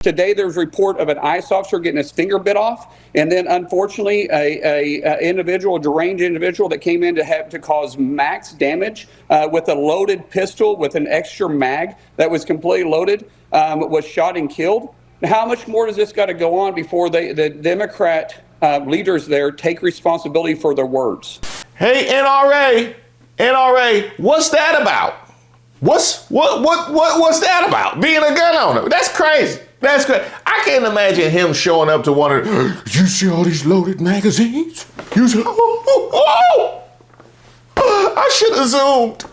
Today, there's a report of an ICE officer getting his finger bit off, and then unfortunately, a deranged individual that came in to cause max damage with a loaded pistol with an extra mag that was completely loaded, was shot and killed. Now, how much more does this got to go on before the Democrat leaders there take responsibility for their words? Hey, NRA, what's that about? What's that about? Being a gun owner? That's crazy. That's great. I can't imagine him showing up to one of the, you see all these loaded magazines? You see, I should have zoomed.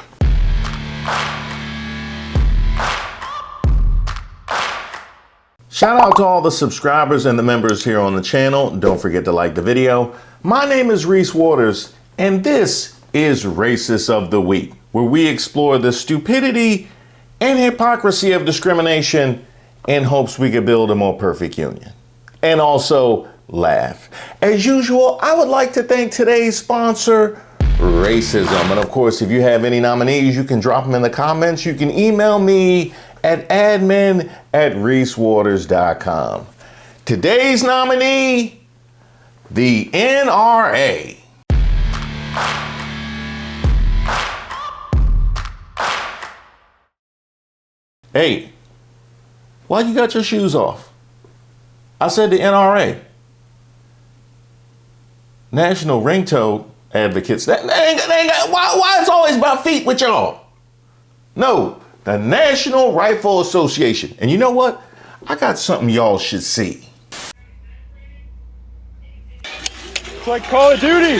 Shout out to all the subscribers and the members here on the channel. Don't forget to like the video. My name is Reese Waters, and this is Racist of the Week, where we explore the stupidity and hypocrisy of discrimination in hopes we could build a more perfect union. And also laugh. As usual, I would like to thank today's sponsor, Racism. And of course, if you have any nominees, you can drop them in the comments. You can email me at admin@reesewaters.com. Today's nominee, the NRA. Hey, why you got your shoes off? I said the NRA. National Ringtone Advocates. Why it's always about feet with y'all? No, the National Rifle Association. And you know what? I got something y'all should see. It's like Call of Duty.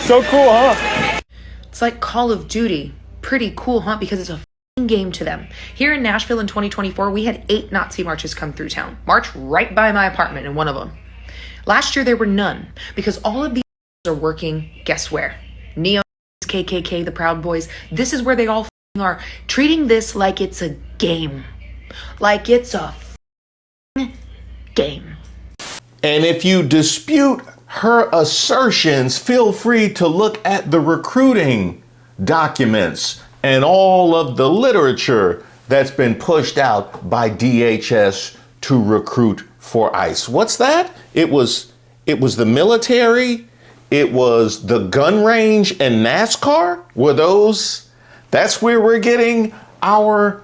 So cool, huh? It's like Call of Duty. Pretty cool, huh? Because it's a game to them. Here in Nashville in 2024, we had 8 Nazi marches come through town. March right by my apartment in one of them. Last year, there were none because all of these are working, guess where? Neo, KKK, the Proud Boys. This is where they all are, treating this like it's a game. Like it's a game. And if you dispute her assertions, feel free to look at the recruiting documents and all of the literature that's been pushed out by DHS to recruit for ICE. What's that? It was the military, it was the gun range and NASCAR. That's where we're getting our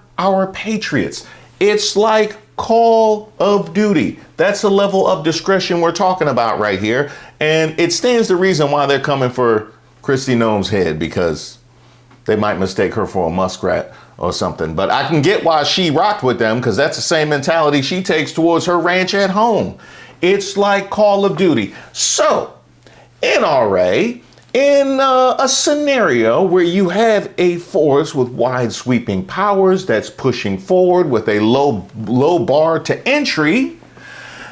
patriots. It's like Call of Duty. That's the level of discretion we're talking about right here. And it stands to reason why they're coming for Kristi Noem's head, because they might mistake her for a muskrat or something. But I can get why she rocked with them, because that's the same mentality she takes towards her ranch at home. It's like Call of Duty. So, NRA, in a scenario where you have a force with wide sweeping powers that's pushing forward with a low bar to entry,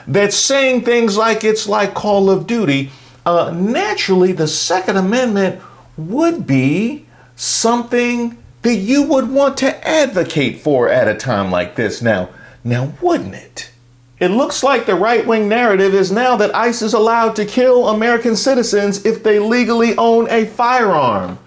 that's saying things like it's like Call of Duty, naturally the Second Amendment would be something that you would want to advocate for at a time like this. Now, wouldn't it? It looks like the right-wing narrative is now that ICE is allowed to kill American citizens if they legally own a firearm.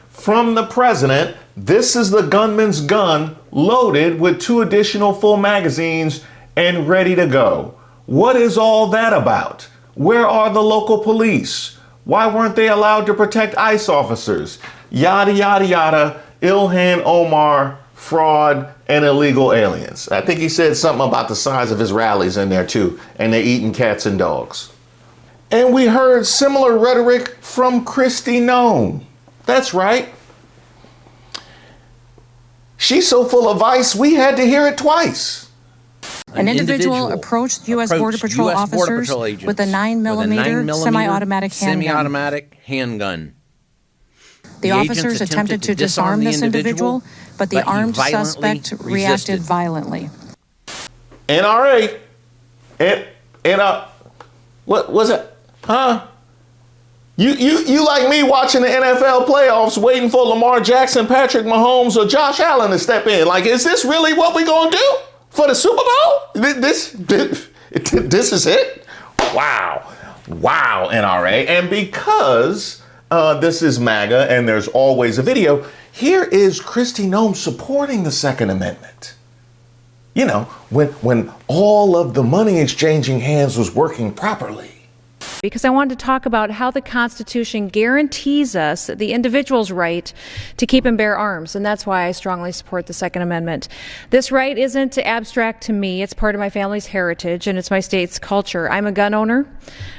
From the president, this is the gunman's gun loaded with 2 additional full magazines and ready to go. What is all that about? Where are the local police? Why weren't they allowed to protect ICE officers? Yada, yada, yada, Ilhan Omar, fraud, and illegal aliens. I think he said something about the size of his rallies in there too, and they're eating cats and dogs. And we heard similar rhetoric from Kristi Noem. That's right. She's so full of vice, we had to hear it twice. An individual approached U.S. Border Patrol officers with a 9mm semi-automatic handgun. The officers attempted to disarm this individual, but the armed suspect reacted violently. NRA, what was it? Huh? You like me watching the NFL playoffs, waiting for Lamar Jackson, Patrick Mahomes, or Josh Allen to step in? Like, is this really what we're gonna do for the Super Bowl? This is it? Wow, NRA, and because this is MAGA and there's always a video, here is Kristi Noem supporting the Second Amendment. You know, when all of the money exchanging hands was working properly. Because I wanted to talk about how the Constitution guarantees us the individual's right to keep and bear arms, and that's why I strongly support the Second Amendment. This right isn't abstract to me. It's part of my family's heritage, and it's my state's culture. I'm a gun owner,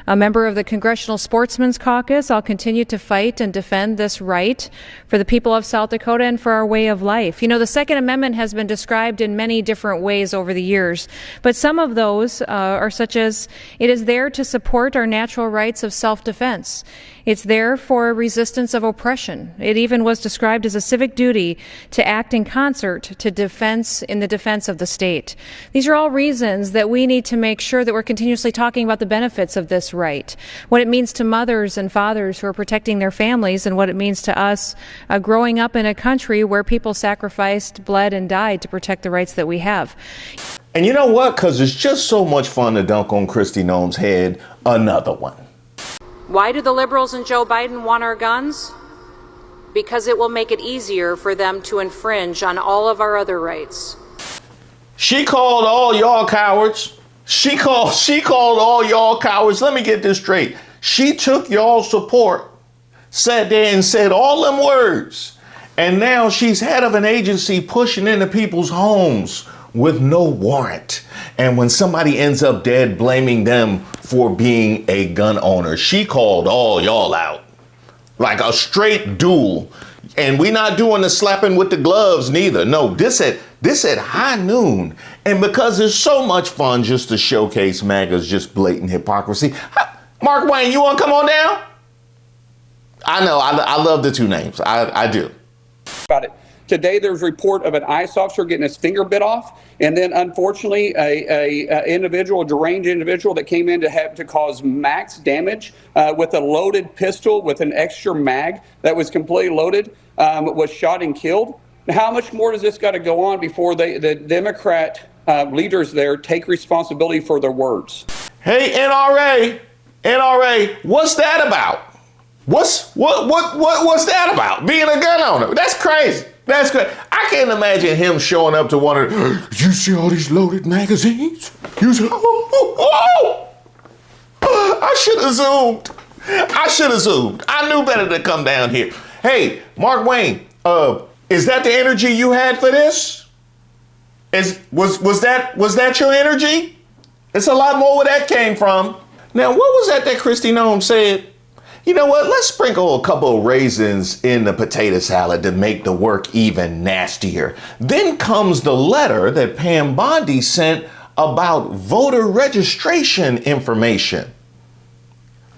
a member of the Congressional Sportsmen's Caucus. I'll continue to fight and defend this right for the people of South Dakota and for our way of life. You know, the Second Amendment has been described in many different ways over the years, but some of those are such as it is there to support our natural rights of self-defense. It's there for resistance of oppression. It even was described as a civic duty to act in concert to in the defense of the state. These are all reasons that we need to make sure that we're continuously talking about the benefits of this right, what it means to mothers and fathers who are protecting their families, and what it means to us growing up in a country where people sacrificed, bled, and died to protect the rights that we have. And you know what? Because it's just so much fun to dunk on Kristi Noem's head. Another one. Why do the liberals and Joe Biden want our guns? Because it will make it easier for them to infringe on all of our other rights. She called all y'all cowards. She called all y'all cowards. Let me get this straight. She took y'all support, sat there and said all them words. And now she's head of an agency pushing into people's homes with no warrant. And when somebody ends up dead, blaming them for being a gun owner. She called all y'all out like a straight duel. And we not doing the slapping with the gloves neither. No, this at high noon. And because it's so much fun just to showcase MAGA's just blatant hypocrisy. Mark Wayne, you want to come on down? I know, I love the two names. I do. About it. Today, there's a report of an ICE officer getting his finger bit off, and then unfortunately, a deranged individual that came in to cause max damage with a loaded pistol with an extra mag that was completely loaded, was shot and killed. Now, how much more does this got to go on before the Democrat leaders there take responsibility for their words? Hey, NRA, what's that about? What's that about? Being a gun owner? That's crazy. That's great. I can't imagine him showing up to one of the, you see all these loaded magazines? You see, I should have zoomed. I knew better to come down here. Hey, Mark Wayne, is that the energy you had for this? Was that your energy? It's a lot more where that came from. Now, what was that Kristi Noem said? You know what? Let's sprinkle a couple of raisins in the potato salad to make the work even nastier. Then comes the letter that Pam Bondi sent about voter registration information.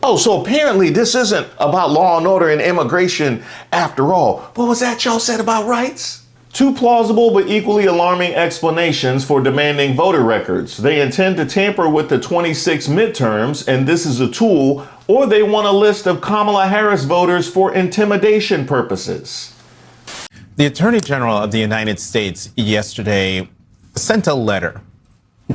Oh, so apparently this isn't about law and order and immigration after all. What was that y'all said about rights? Two plausible but equally alarming explanations for demanding voter records. They intend to tamper with the 26 midterms, and this is a tool, or they want a list of Kamala Harris voters for intimidation purposes. The Attorney General of the United States yesterday sent a letter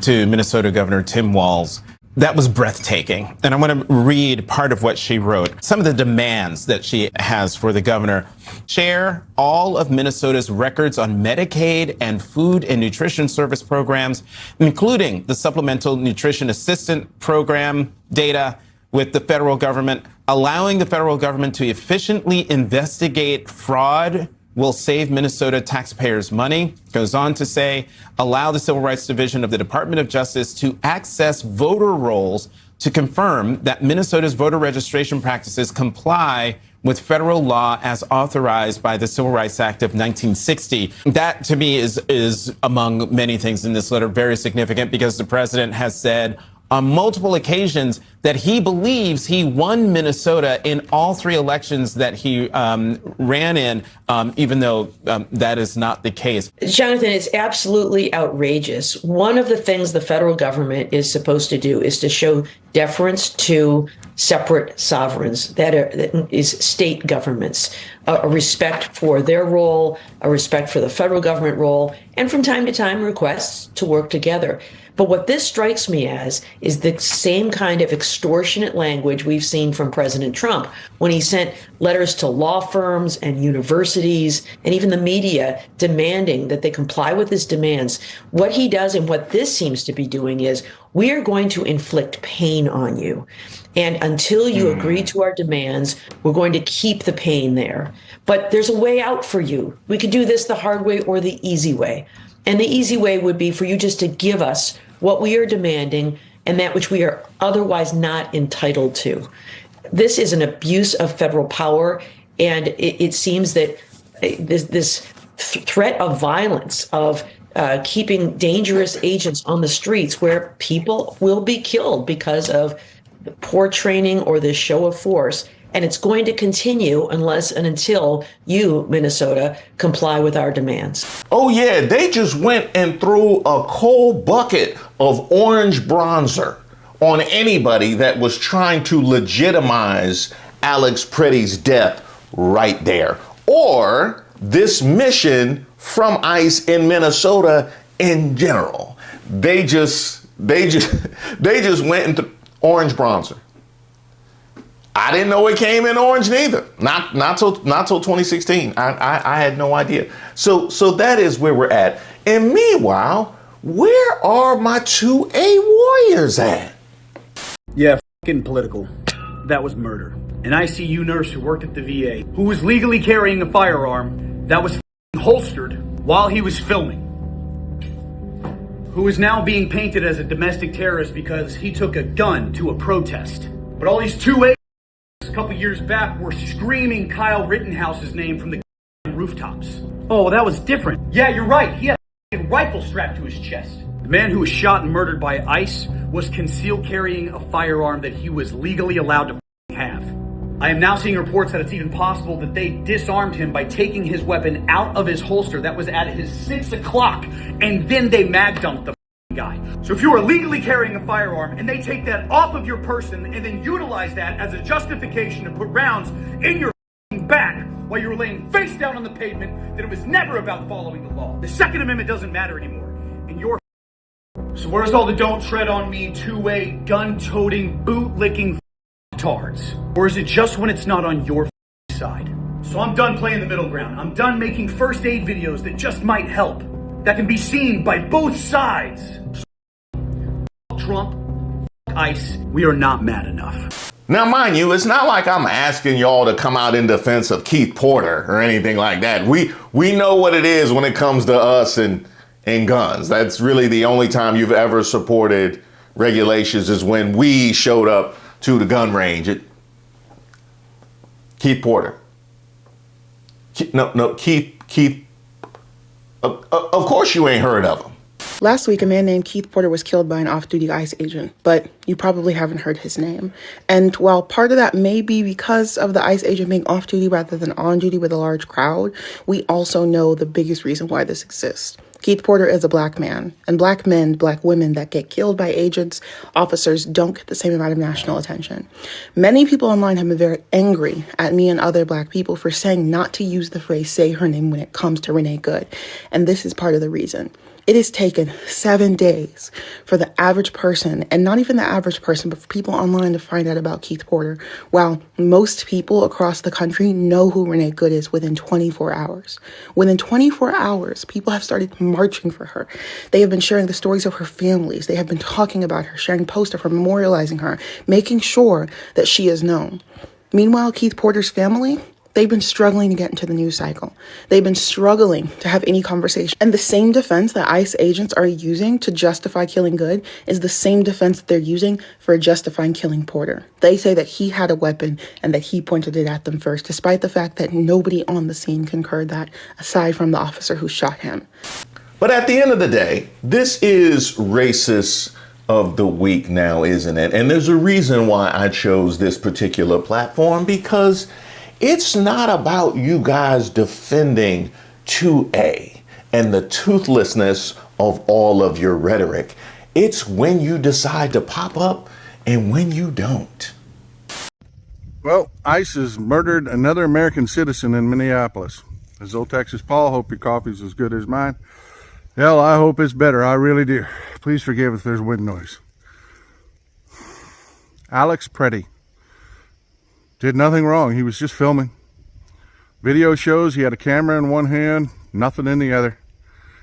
to Minnesota Governor Tim Walz that was breathtaking. And I want to read part of what she wrote. Some of the demands that she has for the governor: share all of Minnesota's records on Medicaid and food and nutrition service programs, including the Supplemental Nutrition Assistant Program data with the federal government. Allowing the federal government to efficiently investigate fraud will save Minnesota taxpayers money. Goes on to say, allow the Civil Rights Division of the Department of Justice to access voter rolls to confirm that Minnesota's voter registration practices comply with federal law as authorized by the Civil Rights Act of 1960. That, to me, is among many things in this letter very significant, because the president has said on multiple occasions that he believes he won Minnesota in all three elections that he ran in, even though that is not the case. Jonathan, it's absolutely outrageous. One of the things the federal government is supposed to do is to show deference to separate sovereigns, that is state governments, a respect for their role, a respect for the federal government role, and from time to time requests to work together. But what this strikes me as is the same kind of extortionate language we've seen from President Trump when he sent letters to law firms and universities and even the media demanding that they comply with his demands. What he does and what this seems to be doing is we are going to inflict pain on you. And until you agree to our demands, we're going to keep the pain there. But there's a way out for you. We could do this the hard way or the easy way. And the easy way would be for you just to give us what we are demanding and that which we are otherwise not entitled to. This is an abuse of federal power. And it seems that this threat of violence, of keeping dangerous agents on the streets where people will be killed because of poor training or this show of force. And it's going to continue unless and until you, Minnesota, comply with our demands. Oh, yeah, they just went and threw a cold bucket of orange bronzer on anybody that was trying to legitimize Alex Pretti's death right there. Or this mission from ICE in Minnesota in general. They just went into orange bronzer. I didn't know it came in orange neither. Not till 2016. I had no idea. So that is where we're at. And meanwhile, where are my 2A warriors at? Yeah, fucking political. That was murder. An ICU nurse who worked at the VA, who was legally carrying a firearm that was holstered while he was filming, who is now being painted as a domestic terrorist because he took a gun to a protest. But all these 2A a couple years back were screaming Kyle Rittenhouse's name from the rooftops. Oh, that was different. Yeah, you're right. He had a rifle strapped to his chest. The man who was shot and murdered by ICE was concealed carrying a firearm that he was legally allowed to have. I am now seeing reports that it's even possible that they disarmed him by taking his weapon out of his holster that was at his 6 o'clock, and then they mag dumped the guy. So if you are legally carrying a firearm and they take that off of your person and then utilize that as a justification to put rounds in your back while you're laying face down on the pavement, then it was never about following the law. The Second Amendment doesn't matter anymore. And you're so where's all the don't tread on me 2A gun-toting, boot-licking tards? Or is it just when it's not on your side? So I'm done playing the middle ground. I'm done making first aid videos that just might help, that can be seen by both sides. Trump, ICE, we are not mad enough. Now, mind you, it's not like I'm asking y'all to come out in defense of Keith Porter or anything like that. We know what it is when it comes to us and guns. That's really the only time you've ever supported regulations is when we showed up to the gun range. Keith Porter. Keith. Of course you ain't heard of him. Last week, a man named Keith Porter was killed by an off-duty ICE agent, but you probably haven't heard his name. And while part of that may be because of the ICE agent being off-duty rather than on-duty with a large crowd, we also know the biggest reason why this exists. Keith Porter is a black man, and black men, black women that get killed by agents, officers, don't get the same amount of national attention. Many people online have been very angry at me and other black people for saying not to use the phrase "say her name" when it comes to Renee Good, and this is part of the reason. It has taken 7 days for the average person, and not even the average person, but for people online to find out about Keith Porter, while most people across the country know who Renee Good is within 24 hours. Within 24 hours, people have started marching for her. They have been sharing the stories of her families. They have been talking about her, sharing posts of her, memorializing her, making sure that she is known. Meanwhile, Keith Porter's family, they've been struggling to get into the news cycle. They've been struggling to have any conversation. And the same defense that ICE agents are using to justify killing Good is the same defense that they're using for justifying killing Porter. They say that he had a weapon and that he pointed it at them first, despite the fact that nobody on the scene concurred that, aside from the officer who shot him. But at the end of the day, this is racist of the week now, isn't it? And there's a reason why I chose this particular platform, because it's not about you guys defending 2A and the toothlessness of all of your rhetoric. It's when you decide to pop up and when you don't. Well, ICE has murdered another American citizen in Minneapolis. As old Texas Paul, hope your coffee's as good as mine. Hell, I hope it's better. I really do. Please forgive if there's wind noise. Alex Pretti did nothing wrong. He was just filming. Video shows he had a camera in one hand, nothing in the other.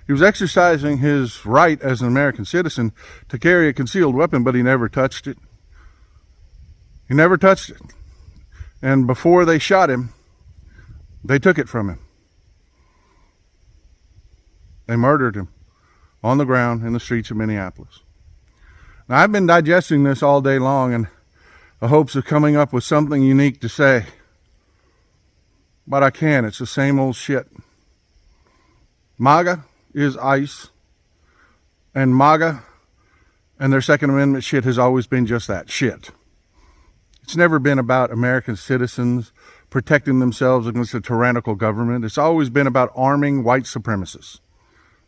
He was exercising his right as an American citizen to carry a concealed weapon, but he never touched it. He never touched it. And before they shot him, they took it from him. They murdered him on the ground in the streets of Minneapolis. Now, I've been digesting this all day long in the hopes of coming up with something unique to say. But I can't. It's the same old shit. MAGA is ICE. And MAGA and their Second Amendment shit has always been just that, shit. It's never been about American citizens protecting themselves against a tyrannical government. It's always been about arming white supremacists.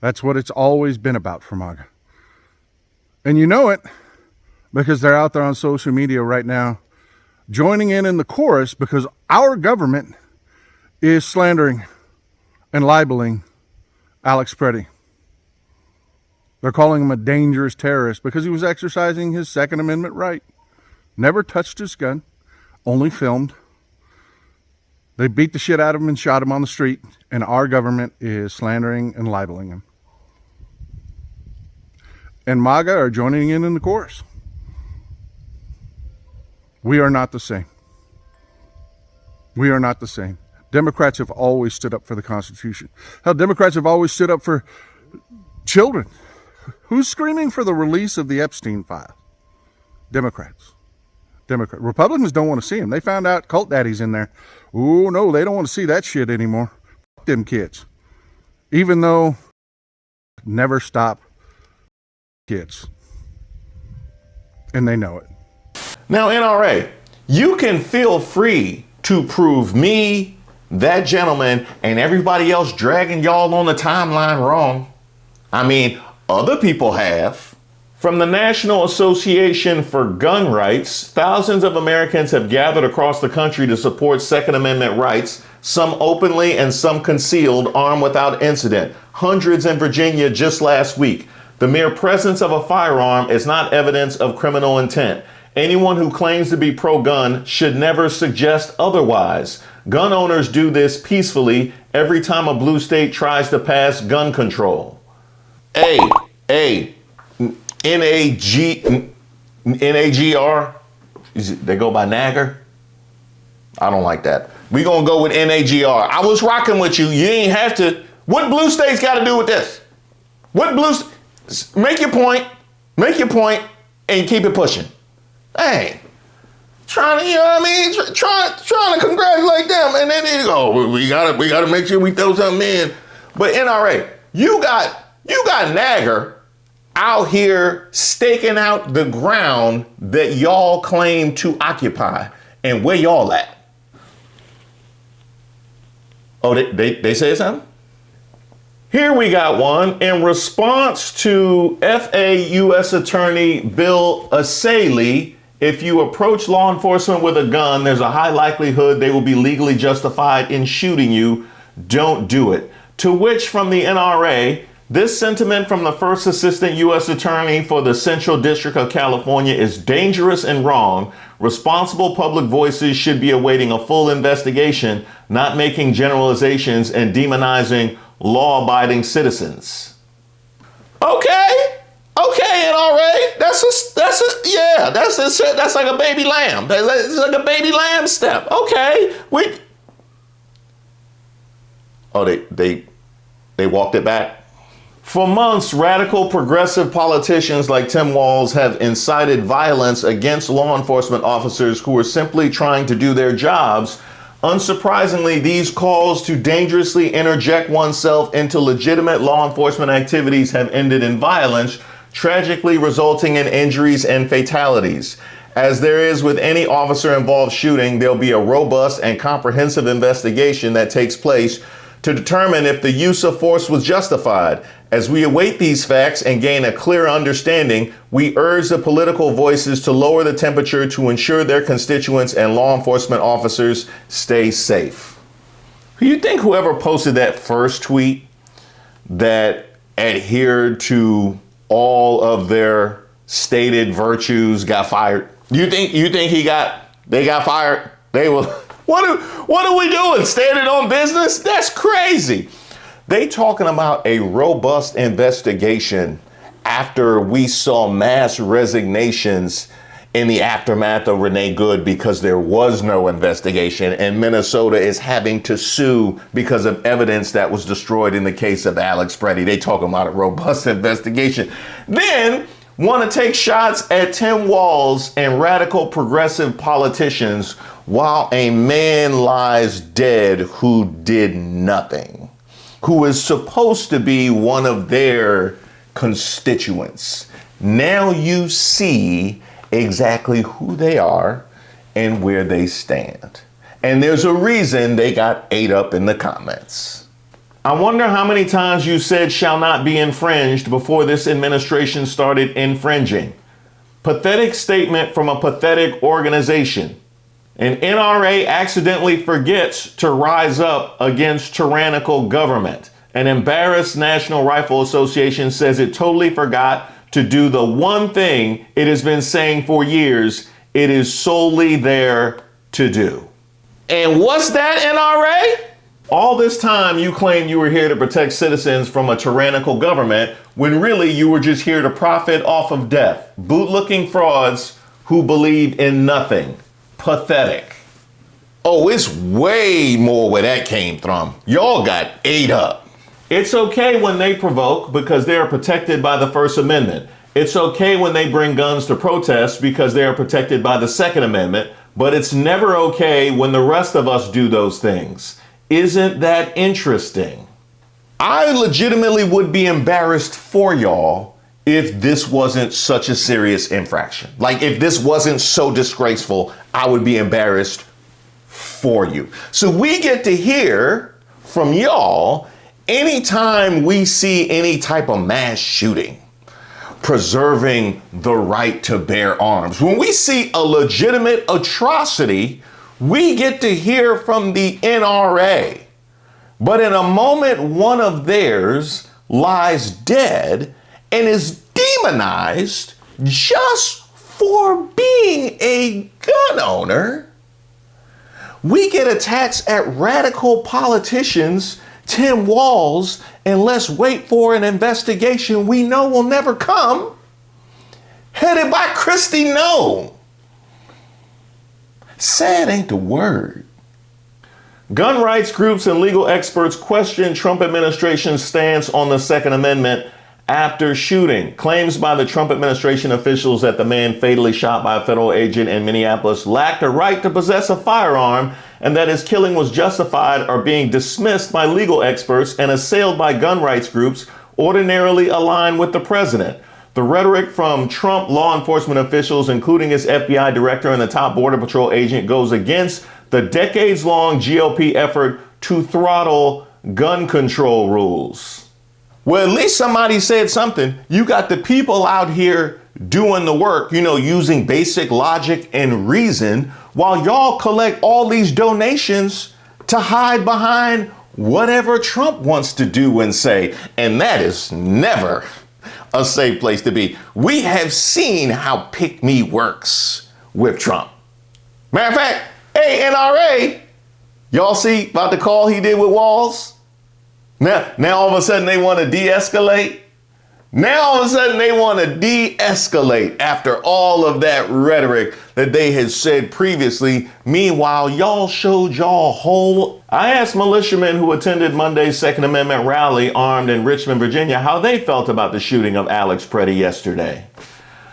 That's what it's always been about for MAGA. And you know it because they're out there on social media right now joining in the chorus because our government is slandering and libeling Alex Pretti. They're calling him a dangerous terrorist because he was exercising his Second Amendment right. Never touched his gun, only filmed. They beat the shit out of him and shot him on the street, and our government is slandering and libeling him. And MAGA are joining in the chorus. We are not the same. We are not the same. Democrats have always stood up for the Constitution. Hell, Democrats have always stood up for children. Who's screaming for the release of the Epstein files? Democrats. Republicans don't want to see them. They found out cult daddy's in there. Oh, no, they don't want to see that shit anymore. Fuck them kids. Even though never stop kids. And they know it. Now, NRA, you can feel free to prove me, that gentleman, and everybody else dragging y'all on the timeline wrong. I mean, other people have. From the National Association for Gun Rights, thousands of Americans have gathered across the country to support Second Amendment rights, some openly and some concealed, armed without incident. Hundreds in Virginia just last week. The mere presence of a firearm is not evidence of criminal intent. Anyone who claims to be pro-gun should never suggest otherwise. Gun owners do this peacefully every time a blue state tries to pass gun control. NAGR, they go by Nagger? I don't like that. We gonna go with NAGR. I was rocking with you. You ain't have to. What blue states got to do with this? What blue? Make your point, and keep it pushing. Hey, trying to, you know what I mean? Trying to congratulate them, and then they go, we gotta make sure we throw something in. But NRA, you got Nagger out here staking out the ground that y'all claim to occupy. And where y'all at? Oh, they said something? Here we got one. In response to FA U.S. Attorney Bill Asaley, if you approach law enforcement with a gun, there's a high likelihood they will be legally justified in shooting you. Don't do it. To which, from the NRA, this sentiment from the first assistant U.S. attorney for the Central District of California is dangerous and wrong. Responsible public voices should be awaiting a full investigation, not making generalizations and demonizing law-abiding citizens. Okay, NRA, that's like a baby lamb. That's like a baby lamb step. Okay, they walked it back. For months, radical progressive politicians like Tim Walz have incited violence against law enforcement officers who are simply trying to do their jobs. Unsurprisingly, these calls to dangerously interject oneself into legitimate law enforcement activities have ended in violence, tragically resulting in injuries and fatalities. As there is with any officer-involved shooting, there'll be a robust and comprehensive investigation that takes place to determine if the use of force was justified. As we await these facts and gain a clear understanding, we urge the political voices to lower the temperature to ensure their constituents and law enforcement officers stay safe. You think whoever posted that first tweet that adhered to all of their stated virtues got fired? You think they got fired? They will. What are we doing? Standing on business? That's crazy. They talking about a robust investigation after we saw mass resignations in the aftermath of Renee Good because there was no investigation, and Minnesota is having to sue because of evidence that was destroyed in the case of Alex Pretti. They talking about a robust investigation. Then want to take shots at Tim Walz and radical progressive politicians while a man lies dead who did nothing, who is supposed to be one of their constituents. Now you see exactly who they are and where they stand. And there's a reason they got ate up in the comments. I wonder how many times you said shall not be infringed before this administration started infringing. Pathetic statement from a pathetic organization. An NRA accidentally forgets to rise up against tyrannical government. An embarrassed National Rifle Association says it totally forgot to do the one thing it has been saying for years it is solely there to do. And what's that, NRA? All this time you claimed you were here to protect citizens from a tyrannical government when really you were just here to profit off of death. Boot-looking frauds who believe in nothing. Pathetic. Oh, it's way more where that came from. Y'all got ate up. It's okay when they provoke because they are protected by the First Amendment. It's okay when they bring guns to protest because they are protected by the Second Amendment, but it's never okay when the rest of us do those things. Isn't that interesting? I legitimately would be embarrassed for y'all if this wasn't such a serious infraction. Like if this wasn't so disgraceful, I would be embarrassed for you. So we get to hear from y'all anytime we see any type of mass shooting, preserving the right to bear arms. When we see a legitimate atrocity, we get to hear from the NRA. But in a moment, one of theirs lies dead and is demonized just for being a gun owner. We get attacks at radical politicians, Tim Walz, and let's wait for an investigation we know will never come, headed by Kristi Noem. Sad ain't the word. Gun rights groups and legal experts question Trump administration's stance on the Second Amendment after shooting. Claims by the Trump administration officials that the man fatally shot by a federal agent in Minneapolis lacked a right to possess a firearm and that his killing was justified are being dismissed by legal experts and assailed by gun rights groups ordinarily aligned with the president. The rhetoric from Trump law enforcement officials, including his FBI director and the top Border Patrol agent, goes against the decades-long GOP effort to throttle gun control rules. Well, at least somebody said something. You got the people out here doing the work, using basic logic and reason, while y'all collect all these donations to hide behind whatever Trump wants to do and say. And that is never a safe place to be. We have seen how pick me works with Trump. Matter of fact, hey, NRA, y'all see about the call he did with Walz? Now all of a sudden they want to de-escalate. Now all of a sudden they want to de-escalate after all of that rhetoric that they had said previously. Meanwhile, y'all showed y'all whole. I asked militiamen who attended Monday's Second Amendment rally armed in Richmond, Virginia, how they felt about the shooting of Alex Pretti yesterday.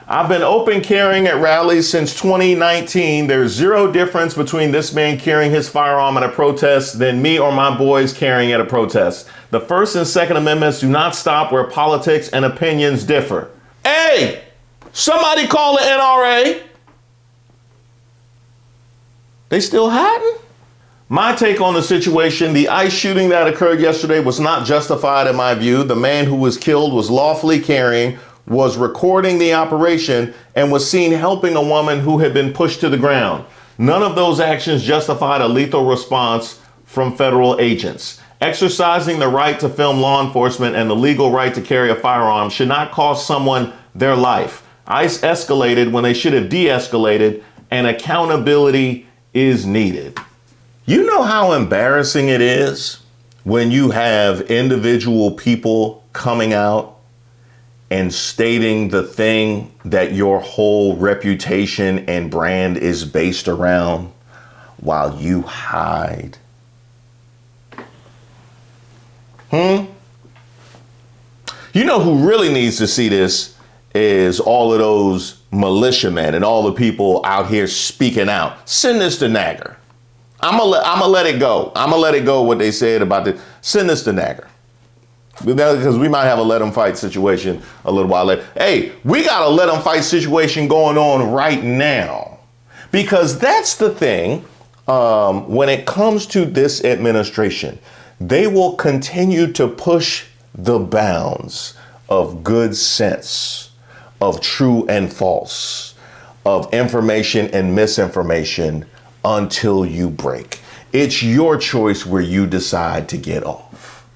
I've been open carrying at rallies since 2019. There's zero difference between this man carrying his firearm at a protest than me or my boys carrying at a protest. The First and Second Amendments do not stop where politics and opinions differ. Hey, somebody call the NRA. They still hiding? My take on the situation, the ICE shooting that occurred yesterday was not justified in my view. The man who was killed was lawfully carrying, was recording the operation, and was seen helping a woman who had been pushed to the ground. None of those actions justified a lethal response from federal agents. Exercising the right to film law enforcement and the legal right to carry a firearm should not cost someone their life. ICE escalated when they should have de-escalated, and accountability is needed. You know how embarrassing it is when you have individual people coming out and stating the thing that your whole reputation and brand is based around while you hide? You know who really needs to see this is all of those militiamen and all the people out here speaking out. Send this to Nagger. I'm gonna let it go. I'm gonna let it go what they said about this. Send this to Nagger. Because we might have a let them fight situation a little while later. Hey, we got a let them fight situation going on right now. Because that's the thing, when it comes to this administration, they will continue to push the bounds of good sense, of true and false, of information and misinformation until you break. It's your choice where you decide to get off.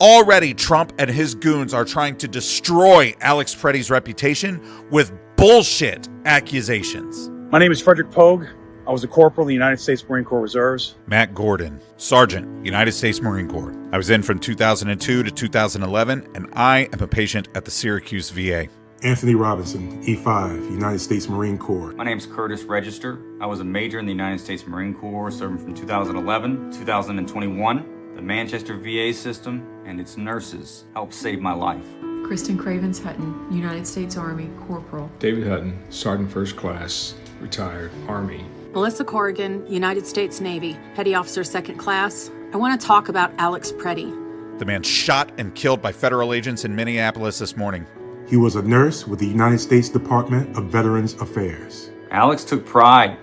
Already, Trump and his goons are trying to destroy Alex Pretti's reputation with bullshit accusations. My name is Frederick Pogue. I was a corporal in the United States Marine Corps Reserves. Matt Gordon, Sergeant, United States Marine Corps. I was in from 2002 to 2011, and I am a patient at the Syracuse VA. Anthony Robinson, E5, United States Marine Corps. My name is Curtis Register. I was a major in the United States Marine Corps, serving from 2011 to 2021. The Manchester VA system and its nurses helped save my life. Kristen Cravens Hutton, United States Army, Corporal. David Hutton, Sergeant First Class, retired Army. Melissa Corrigan, United States Navy, Petty Officer Second Class. I want to talk about Alex Pretti. The man shot and killed by federal agents in Minneapolis this morning. He was a nurse with the United States Department of Veterans Affairs. Alex took pride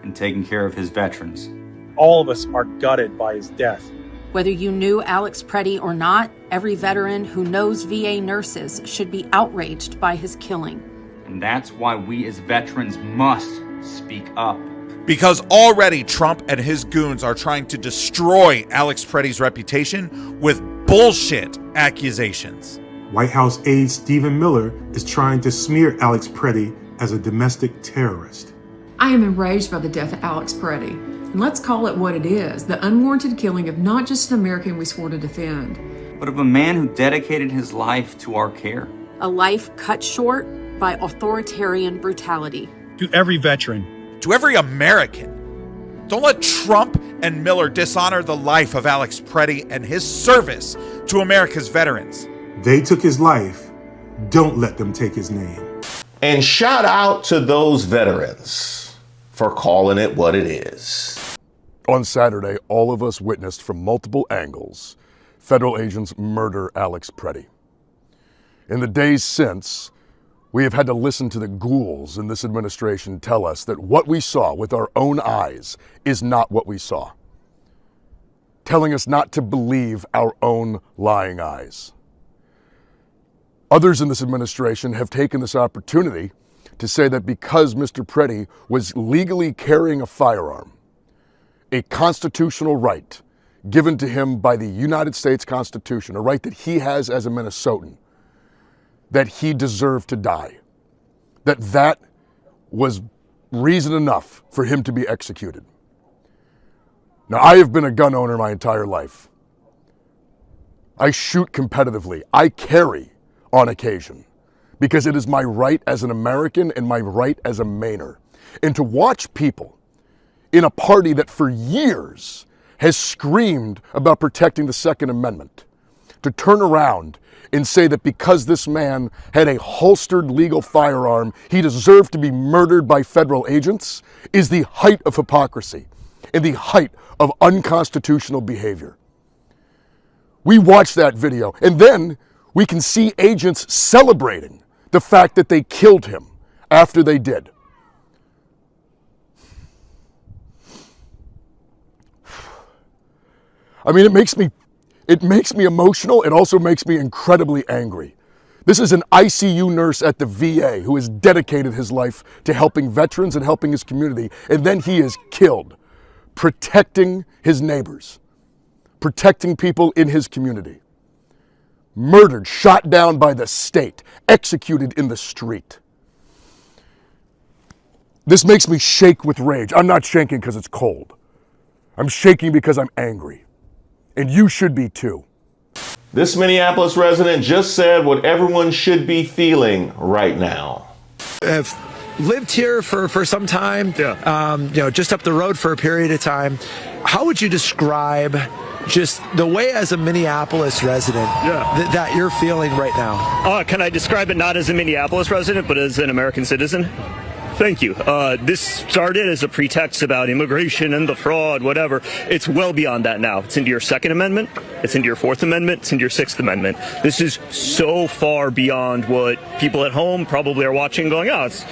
in taking care of his veterans. All of us are gutted by his death. Whether you knew Alex Pretti or not, every veteran who knows VA nurses should be outraged by his killing. And that's why we as veterans must speak up. Because already Trump and his goons are trying to destroy Alex Pretti's reputation with bullshit accusations. White House aide Stephen Miller is trying to smear Alex Pretti as a domestic terrorist. I am enraged by the death of Alex Pretti. And let's call it what it is, the unwarranted killing of not just an American we swore to defend, but of a man who dedicated his life to our care. A life cut short by authoritarian brutality. To every veteran, to every American, don't let Trump and Miller dishonor the life of Alex Pretti and his service to America's veterans. They took his life. Don't let them take his name. And shout out to those veterans for calling it what it is. On Saturday, all of us witnessed from multiple angles federal agents murder Alex Pretti. In the days since, we have had to listen to the ghouls in this administration tell us that what we saw with our own eyes is not what we saw. Telling us not to believe our own lying eyes. Others in this administration have taken this opportunity to say that because Mr. Pretti was legally carrying a firearm, a constitutional right given to him by the United States Constitution, a right that he has as a Minnesotan, that he deserved to die, that was reason enough for him to be executed. Now, I have been a gun owner my entire life. I shoot competitively. I carry on occasion because it is my right as an American and my right as a Mainer. And to watch people in a party that for years has screamed about protecting the Second Amendment, to turn around and say that because this man had a holstered legal firearm, he deserved to be murdered by federal agents, is the height of hypocrisy and the height of unconstitutional behavior. We watched that video, and then we can see agents celebrating the fact that they killed him after they did. I mean, it makes me emotional. It also makes me incredibly angry. This is an ICU nurse at the VA who has dedicated his life to helping veterans and helping his community, and then he is killed protecting his neighbors, protecting people in his community. Murdered, shot down by the state, executed in the street. This makes me shake with rage. I'm not shaking because it's cold. I'm shaking because I'm angry. And you should be too. This Minneapolis resident just said what everyone should be feeling right now. I've lived here for some time, just up the road for a period of time. How would you describe just the way as a Minneapolis resident that you're feeling right now? Can I describe it not as a Minneapolis resident, but as an American citizen? Thank you. This started as a pretext about immigration and the fraud, whatever. It's well beyond that now. It's into your Second Amendment. It's into your Fourth Amendment. It's into your Sixth Amendment. This is so far beyond what people at home probably are watching going, oh, it's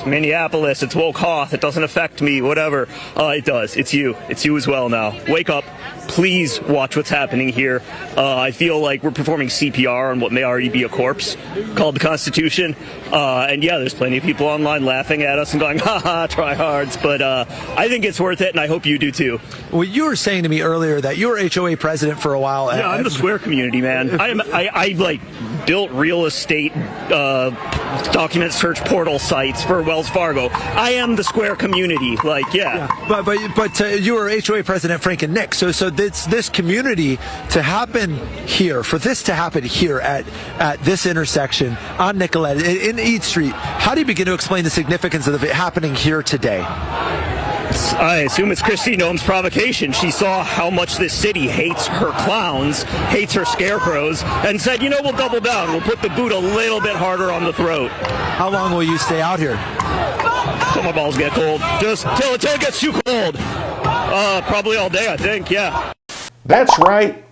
Minneapolis, it's woke Hoth, it doesn't affect me, whatever. It does. It's you. It's you as well now. Wake up. Please watch what's happening here. I feel like we're performing CPR on what may already be a corpse called the Constitution. And yeah, there's plenty of people online laughing at us and going, haha, tryhards. But I think it's worth it, and I hope you do too. Well, you were saying to me earlier that you were HOA president for a while. Yeah, I'm the Square community, man. I built real estate document search portal sites for Wells Fargo. I am the Square community. But you were HOA president, Frank and Nick. So this community to happen here, for this to happen here at this intersection on Nicollet in East Street, how do you begin to explain the significance of it happening here today? I assume it's Kristi Noem's provocation. She saw how much this city hates her clowns, hates her scarecrows, and said, we'll double down. We'll put the boot a little bit harder on the throat. How long will you stay out here? Till my balls get cold. Just till it gets too cold. Probably all day, I think, yeah. That's right.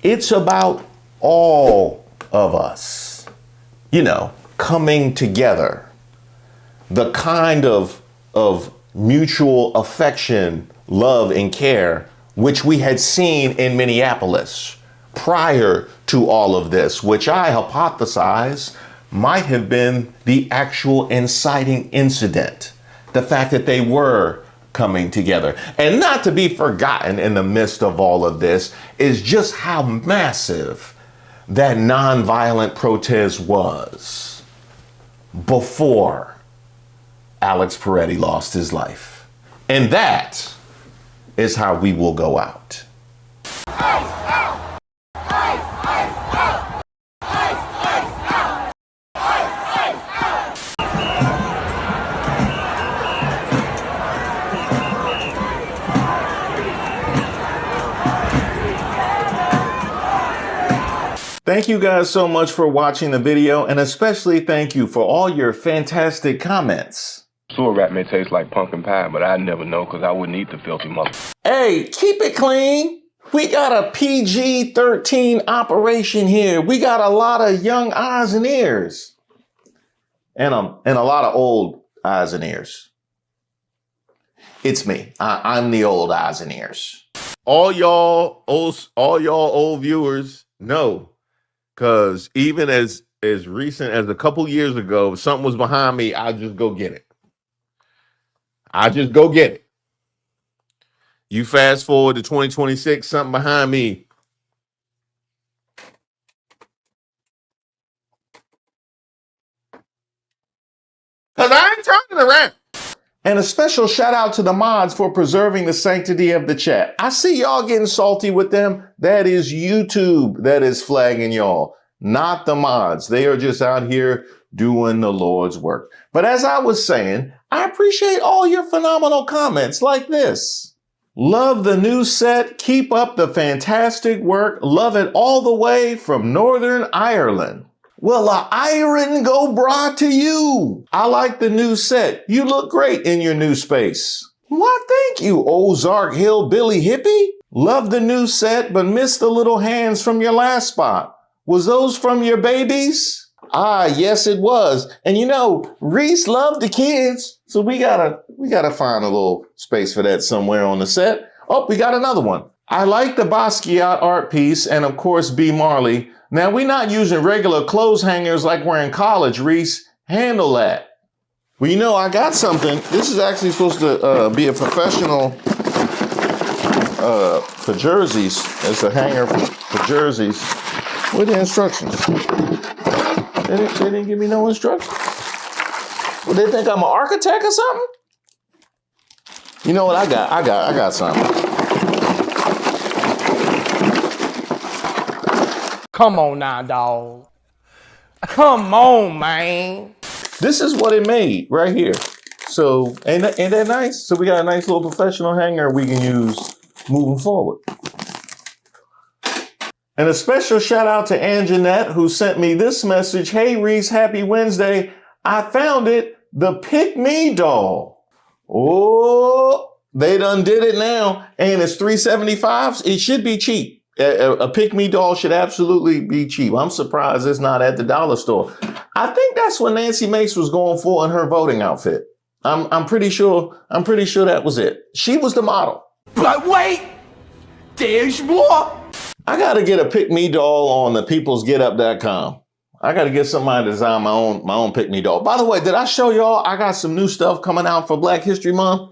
It's about all of us, coming together. The kind of mutual affection, love, and care, which we had seen in Minneapolis prior to all of this, which I hypothesize might have been the actual inciting incident. The fact that they were coming together. And not to be forgotten in the midst of all of this is just how massive that nonviolent protest was before Alex Pretti lost his life. And that is how we will go out. Thank you guys so much for watching the video, and especially thank you for all your fantastic comments. Sewer rat may taste like pumpkin pie, but I'd never know because I wouldn't eat the filthy mother. Hey, keep it clean. We got a PG-13 operation here. We got a lot of young eyes and ears. And a lot of old eyes and ears. It's me. I'm the old eyes and ears. All y'all old viewers know. Because even as recent as a couple years ago, if something was behind me, I'd just go get it. You fast forward to 2026, something behind me. Because I ain't turning around. And a special shout out to the mods for preserving the sanctity of the chat. I see y'all getting salty with them. That is YouTube that is flagging y'all, not the mods. They are just out here doing the Lord's work. But as I was saying, I appreciate all your phenomenal comments like this. Love the new set. Keep up the fantastic work. Love it all the way from Northern Ireland. Well, iron go bra to you. I like the new set. You look great in your new space. Why, thank you, Ozark Hillbilly Hippie. Love the new set, but miss the little hands from your last spot. Was those from your babies? Ah, yes, it was. And Reese loved the kids. So we gotta find a little space for that somewhere on the set. Oh, we got another one. I like the Basquiat art piece and of course B. Marley. Now, we're not using regular clothes hangers like we're in college, Reese. Handle that. Well, I got something. This is actually supposed to be a professional for jerseys. It's a hanger for jerseys. What are the instructions? They didn't give me no instructions. Well, they think I'm an architect or something? You know what? I got something. Come on now, dog. Come on, man. This is what it made right here. So ain't that nice? So we got a nice little professional hanger we can use moving forward. And a special shout out to Anjanette, who sent me this message. Hey Reese, happy Wednesday. I found it, the Pick Me doll. Oh, they done did it now. And it's $375. It should be cheap. A Pick Me doll should absolutely be cheap. I'm surprised it's not at the dollar store. I think that's what Nancy Mace was going for in her voting outfit. I'm pretty sure that was it. She was the model. But wait, there's more. I got to get a Pick Me doll on the peoplesgetup.com. I got to get somebody to design my own Pick Me doll. By the way, did I show y'all I got some new stuff coming out for Black History Month?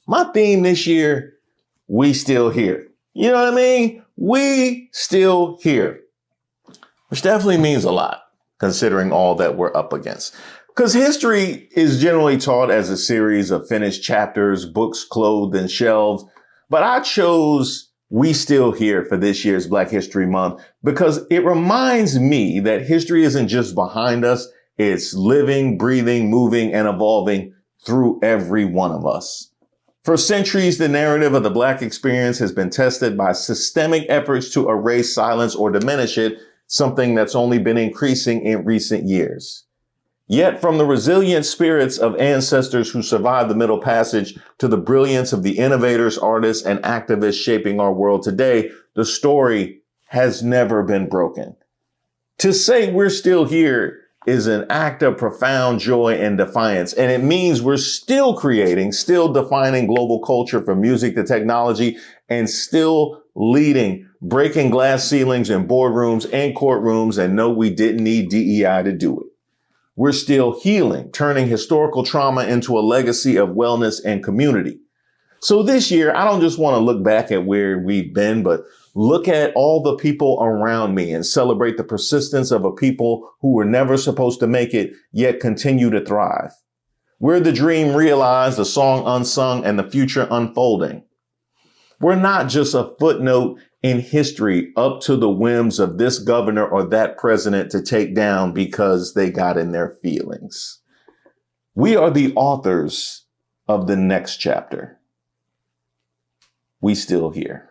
My theme this year, we still here. You know what I mean? We still here. Which definitely means a lot, considering all that we're up against. Because history is generally taught as a series of finished chapters, books clothed in shelves. But I chose We Still Here for this year's Black History Month because it reminds me that history isn't just behind us. It's living, breathing, moving, and evolving through every one of us. For centuries, the narrative of the Black experience has been tested by systemic efforts to erase, silence, or diminish it, something that's only been increasing in recent years. Yet from the resilient spirits of ancestors who survived the Middle Passage to the brilliance of the innovators, artists, and activists shaping our world today, the story has never been broken. To say we're still here is an act of profound joy and defiance, and it means we're still creating, still defining global culture from music to technology, and still leading, breaking glass ceilings in boardrooms and courtrooms, and no, we didn't need DEI to do it. We're still healing, turning historical trauma into a legacy of wellness and community. So this year, I don't just want to look back at where we've been, but look at all the people around me and celebrate the persistence of a people who were never supposed to make it, yet continue to thrive. We're the dream realized, the song unsung, and the future unfolding. We're not just a footnote in history up to the whims of this governor or that president to take down because they got in their feelings. We are the authors of the next chapter. We still here.